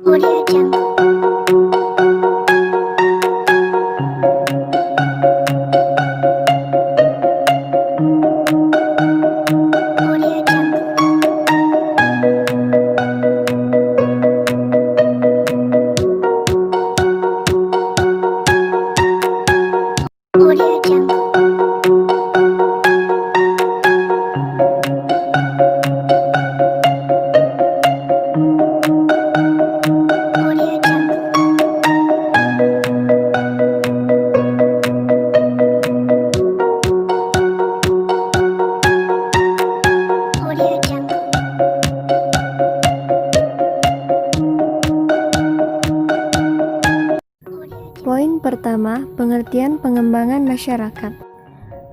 Audio Jungle. Audio Jungle. Audio Jungle. Audio Jungle. Audio Jungle. Poin pertama, pengertian pengembangan masyarakat.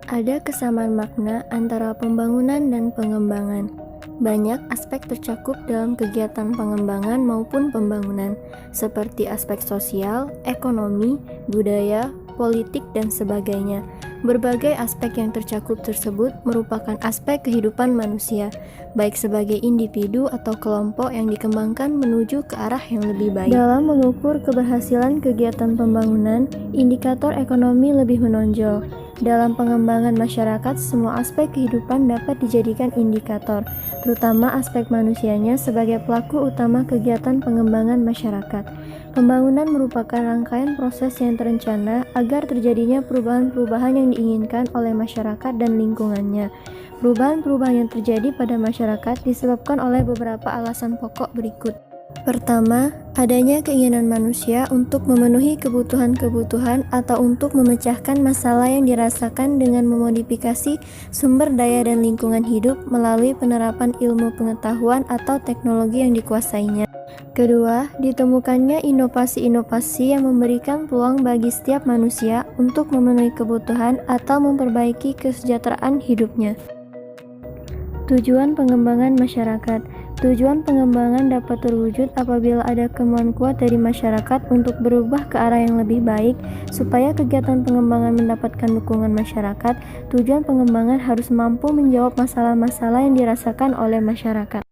Ada kesamaan makna antara pembangunan dan pengembangan. Banyak aspek tercakup dalam kegiatan pengembangan maupun pembangunan, seperti aspek sosial, ekonomi, budaya, politik, dan sebagainya. Berbagai aspek yang tercakup tersebut merupakan aspek kehidupan manusia, baik sebagai individu atau kelompok yang dikembangkan menuju ke arah yang lebih baik. Dalam mengukur keberhasilan kegiatan pembangunan, indikator ekonomi lebih menonjol. Dalam pengembangan masyarakat, semua aspek kehidupan dapat dijadikan indikator, terutama aspek manusianya sebagai pelaku utama kegiatan pengembangan masyarakat. Pembangunan merupakan rangkaian proses yang terencana agar terjadinya perubahan-perubahan yang diinginkan oleh masyarakat dan lingkungannya. Perubahan-perubahan yang terjadi pada masyarakat disebabkan oleh beberapa alasan pokok berikut. Pertama, adanya keinginan manusia untuk memenuhi kebutuhan-kebutuhan atau untuk memecahkan masalah yang dirasakan dengan memodifikasi sumber daya dan lingkungan hidup melalui penerapan ilmu pengetahuan atau teknologi yang dikuasainya. Kedua, ditemukannya inovasi-inovasi yang memberikan peluang bagi setiap manusia untuk memenuhi kebutuhan atau memperbaiki kesejahteraan hidupnya. Tujuan pengembangan masyarakat. Tujuan pengembangan dapat terwujud apabila ada kemauan kuat dari masyarakat untuk berubah ke arah yang lebih baik. Supaya kegiatan pengembangan mendapatkan dukungan masyarakat, tujuan pengembangan harus mampu menjawab masalah-masalah yang dirasakan oleh masyarakat.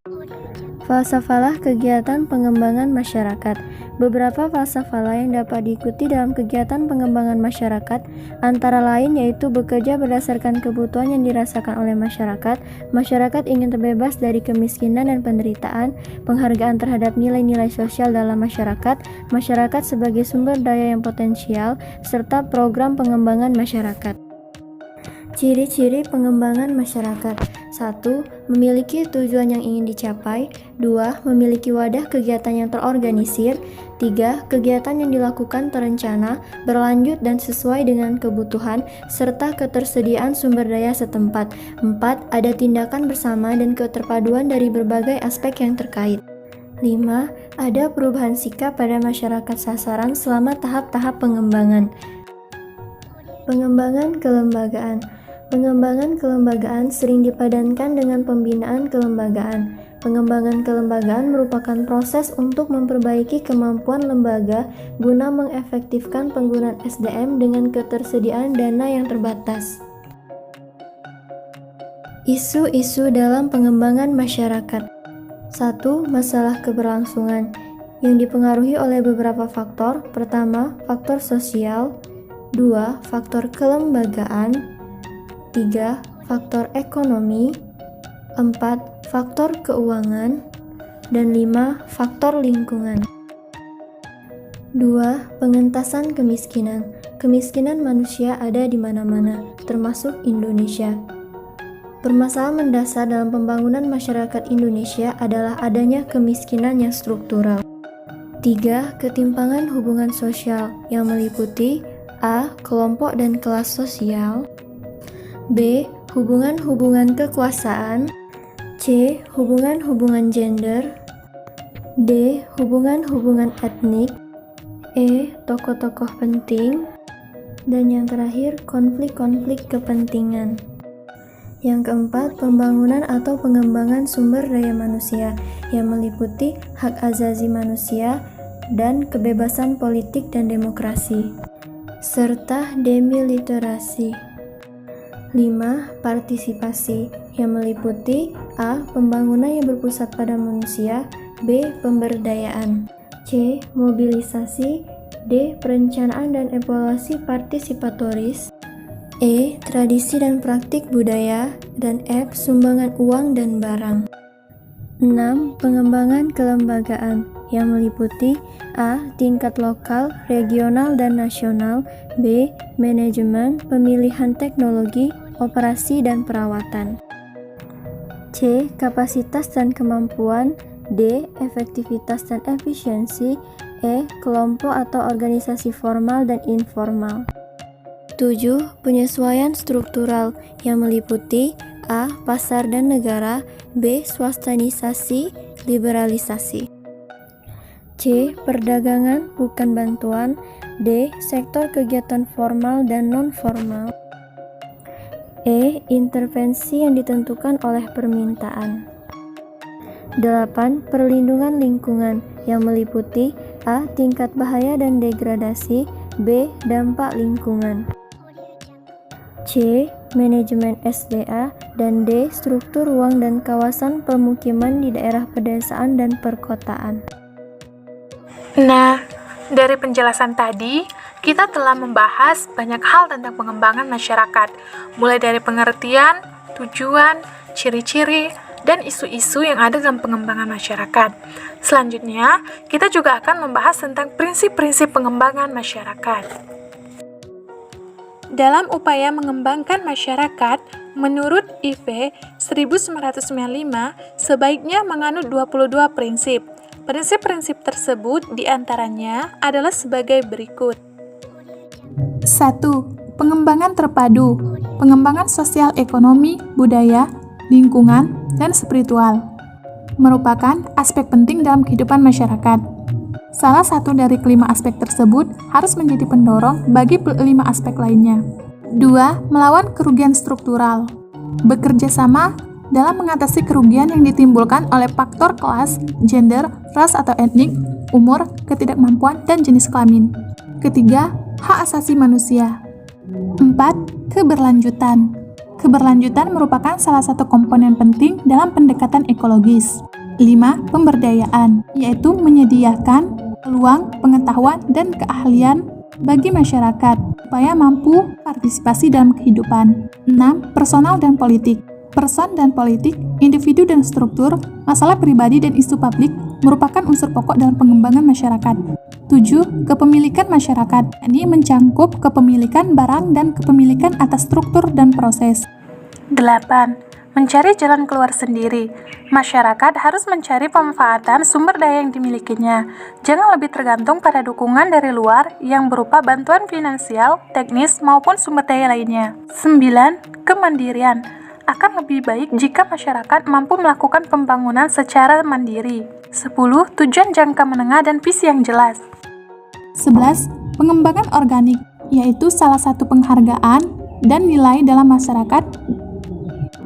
Falsafah kegiatan pengembangan masyarakat. Beberapa falsafah yang dapat diikuti dalam kegiatan pengembangan masyarakat antara lain yaitu bekerja berdasarkan kebutuhan yang dirasakan oleh masyarakat ingin terbebas dari kemiskinan dan penderitaan, penghargaan terhadap nilai-nilai sosial dalam masyarakat sebagai sumber daya yang potensial, serta program pengembangan masyarakat. Ciri-ciri pengembangan masyarakat. 1. Memiliki tujuan yang ingin dicapai. 2. Memiliki wadah kegiatan yang terorganisir. 3. Kegiatan yang dilakukan terencana, berlanjut dan sesuai dengan kebutuhan, serta ketersediaan sumber daya setempat. 4. Ada tindakan bersama dan keterpaduan dari berbagai aspek yang terkait. 5. Ada perubahan sikap pada masyarakat sasaran selama tahap-tahap pengembangan. Pengembangan kelembagaan. Pengembangan kelembagaan sering dipadankan dengan pembinaan kelembagaan. Pengembangan kelembagaan merupakan proses untuk memperbaiki kemampuan lembaga guna mengefektifkan penggunaan SDM dengan ketersediaan dana yang terbatas. Isu-isu dalam pengembangan masyarakat. 1. Masalah keberlangsungan yang dipengaruhi oleh beberapa faktor. Pertama, faktor sosial. 2. Faktor kelembagaan. 3. Faktor ekonomi. 4. Faktor keuangan. Dan 5. Faktor lingkungan. 2. Pengentasan kemiskinan. Kemiskinan manusia ada di mana-mana, termasuk Indonesia. Permasalahan mendasar dalam pembangunan masyarakat Indonesia adalah adanya kemiskinan yang struktural. 3. Ketimpangan hubungan sosial yang meliputi A. Kelompok dan kelas sosial. B. Hubungan-hubungan kekuasaan. C. Hubungan-hubungan gender. D. Hubungan-hubungan etnik. E. Tokoh-tokoh penting. Dan yang terakhir, konflik-konflik kepentingan. Yang keempat, pembangunan atau pengembangan sumber daya manusia yang meliputi hak asasi manusia dan kebebasan politik dan demokrasi, serta demilitarisasi. 5. Partisipasi yang meliputi A. Pembangunan yang berpusat pada manusia. B. Pemberdayaan. C. C. Mobilisasi. D. Perencanaan dan evaluasi partisipatoris. E. Tradisi dan praktik budaya. Dan F. Sumbangan uang dan barang. 6. Pengembangan kelembagaan yang meliputi A. Tingkat lokal, regional, dan nasional. B. Manajemen, pemilihan teknologi, operasi, dan perawatan. C. Kapasitas dan kemampuan. D. Efektivitas dan efisiensi. E. Kelompok atau organisasi formal dan informal. 7. Penyesuaian struktural yang meliputi A. Pasar dan negara. B. Swastanisasi, liberalisasi. C. Perdagangan bukan bantuan. D. Sektor kegiatan formal dan non-formal. E. Intervensi yang ditentukan oleh permintaan. 8. Perlindungan lingkungan yang meliputi A. Tingkat bahaya dan degradasi. B. Dampak lingkungan. C. Manajemen SDA. Dan D. Struktur ruang dan kawasan pemukiman di daerah pedesaan dan perkotaan. Nah, dari penjelasan tadi, kita telah membahas banyak hal tentang pengembangan masyarakat, mulai dari pengertian, tujuan, ciri-ciri, dan isu-isu yang ada dalam pengembangan masyarakat. Selanjutnya, kita juga akan membahas tentang prinsip-prinsip pengembangan masyarakat. Dalam upaya mengembangkan masyarakat, menurut IV 1995, sebaiknya menganut 22 prinsip. Prinsip-prinsip tersebut diantaranya adalah sebagai berikut. 1. Pengembangan terpadu, pengembangan sosial ekonomi, budaya, lingkungan, dan spiritual merupakan aspek penting dalam kehidupan masyarakat. Salah satu dari kelima aspek tersebut harus menjadi pendorong bagi kelima aspek lainnya. 2. Melawan kerugian struktural, bekerja sama dalam mengatasi kerugian yang ditimbulkan oleh faktor kelas, gender, ras atau etnik, umur, ketidakmampuan, dan jenis kelamin. Ketiga, hak asasi manusia. 4. Keberlanjutan. Keberlanjutan merupakan salah satu komponen penting dalam pendekatan ekologis. 5. Pemberdayaan, yaitu menyediakan peluang, pengetahuan, dan keahlian bagi masyarakat supaya mampu partisipasi dalam kehidupan. 6. Personal dan politik. Person dan politik, individu dan struktur, masalah pribadi dan isu publik merupakan unsur pokok dalam pengembangan masyarakat. 7. Kepemilikan masyarakat, ini mencangkup kepemilikan barang dan kepemilikan atas struktur dan proses. 8. Mencari jalan keluar sendiri. Masyarakat harus mencari pemanfaatan sumber daya yang dimilikinya. Jangan lebih tergantung pada dukungan dari luar yang berupa bantuan finansial, teknis, maupun sumber daya lainnya. 9. Kemandirian. Akan lebih baik jika masyarakat mampu melakukan pembangunan secara mandiri. 10. Tujuan jangka menengah dan visi yang jelas. 11. Pengembangan organik, yaitu salah satu penghargaan dan nilai dalam masyarakat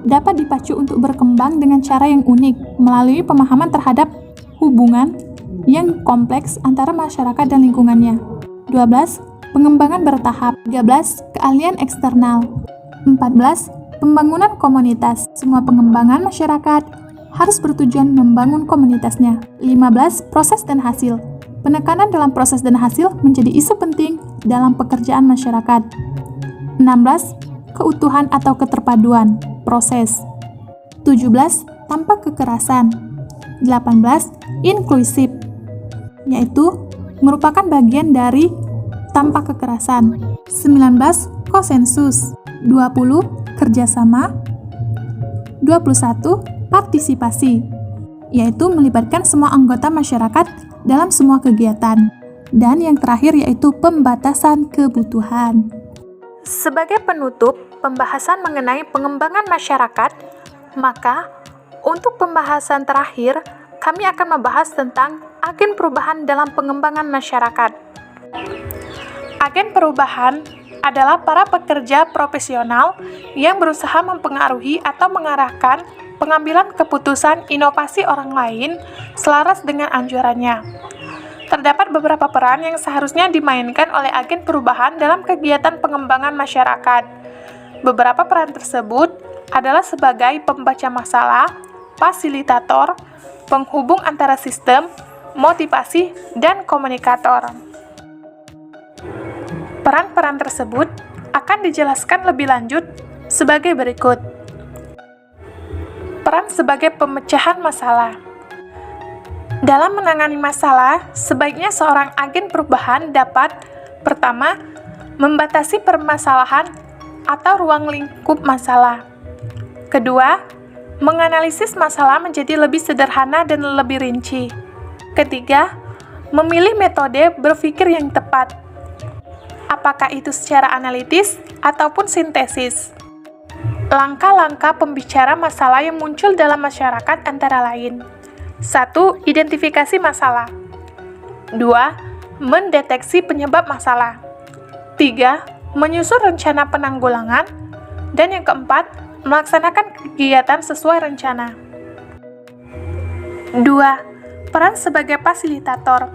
dapat dipacu untuk berkembang dengan cara yang unik melalui pemahaman terhadap hubungan yang kompleks antara masyarakat dan lingkungannya. 12. Pengembangan bertahap. 13. Keahlian eksternal. 14. Pembangunan komunitas. Semua pengembangan masyarakat harus bertujuan membangun komunitasnya. 15. Proses dan hasil. Penekanan dalam proses dan hasil menjadi isu penting dalam pekerjaan masyarakat. 16. Keutuhan atau keterpaduan. Proses. 17. Tanpa kekerasan. 18. Inklusif, yaitu merupakan bagian dari tanpa kekerasan. 19. Konsensus. 20. Kerjasama. 21. Partisipasi, yaitu melibatkan semua anggota masyarakat dalam semua kegiatan. Dan yang terakhir yaitu pembatasan kebutuhan. Sebagai penutup pembahasan mengenai pengembangan masyarakat, maka untuk pembahasan terakhir, kami akan membahas tentang agen perubahan dalam pengembangan masyarakat. Agen perubahan adalah para pekerja profesional yang berusaha mempengaruhi atau mengarahkan pengambilan keputusan inovasi orang lain selaras dengan anjurannya. Terdapat beberapa peran yang seharusnya dimainkan oleh agen perubahan dalam kegiatan pengembangan masyarakat. Beberapa peran tersebut adalah sebagai pembaca masalah, fasilitator, penghubung antara sistem, motivasi, dan komunikator. Peran-peran tersebut akan dijelaskan lebih lanjut sebagai berikut. Peran sebagai pemecahan masalah. Dalam menangani masalah, sebaiknya seorang agen perubahan dapat, pertama, membatasi permasalahan atau ruang lingkup masalah. Kedua, menganalisis masalah menjadi lebih sederhana dan lebih rinci. Ketiga, memilih metode berpikir yang tepat. Apakah itu secara analitis ataupun sintesis. Langkah-langkah pembicara masalah yang muncul dalam masyarakat antara lain. 1. Identifikasi masalah. 2. Mendeteksi penyebab masalah. 3. Menyusun rencana penanggulangan. Dan yang keempat, melaksanakan kegiatan sesuai rencana. 2. Peran sebagai fasilitator.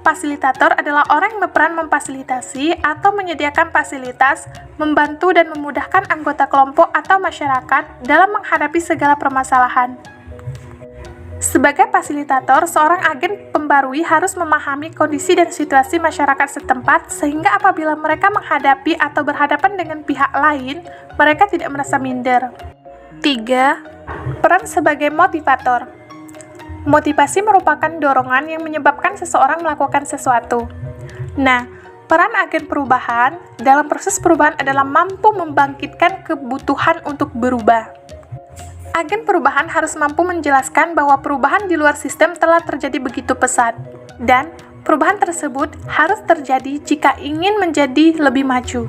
Fasilitator adalah orang yang berperan memfasilitasi atau menyediakan fasilitas, membantu dan memudahkan anggota kelompok atau masyarakat dalam menghadapi segala permasalahan. Sebagai fasilitator, seorang agen pembarui harus memahami kondisi dan situasi masyarakat setempat sehingga apabila mereka menghadapi atau berhadapan dengan pihak lain, mereka tidak merasa minder. 3. Peran sebagai motivator. Motivasi merupakan dorongan yang menyebabkan seseorang melakukan sesuatu. Nah, peran agen perubahan dalam proses perubahan adalah mampu membangkitkan kebutuhan untuk berubah. Agen perubahan harus mampu menjelaskan bahwa perubahan di luar sistem telah terjadi begitu pesat, dan perubahan tersebut harus terjadi jika ingin menjadi lebih maju.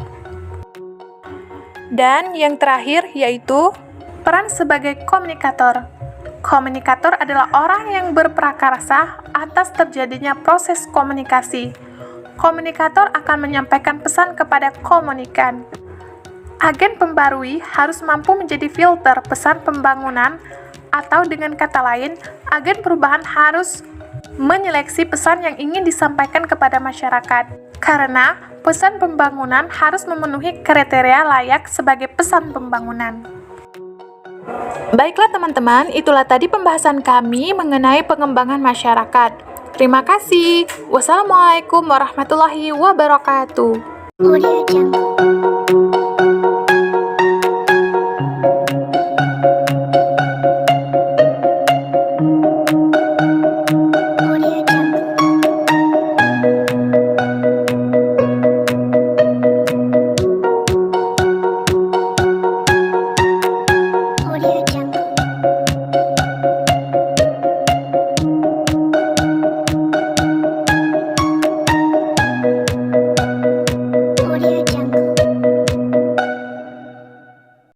Dan yang terakhir yaitu peran sebagai komunikator. Komunikator adalah orang yang berprakarsa atas terjadinya proses komunikasi. Komunikator akan menyampaikan pesan kepada komunikan. Agen pembarui harus mampu menjadi filter pesan pembangunan, atau dengan kata lain, agen perubahan harus menyeleksi pesan yang ingin disampaikan kepada masyarakat, karena pesan pembangunan harus memenuhi kriteria layak sebagai pesan pembangunan. Baiklah teman-teman, itulah tadi pembahasan kami mengenai pengembangan masyarakat. Terima kasih. Wassalamualaikum warahmatullahi wabarakatuh. Audio Jungle.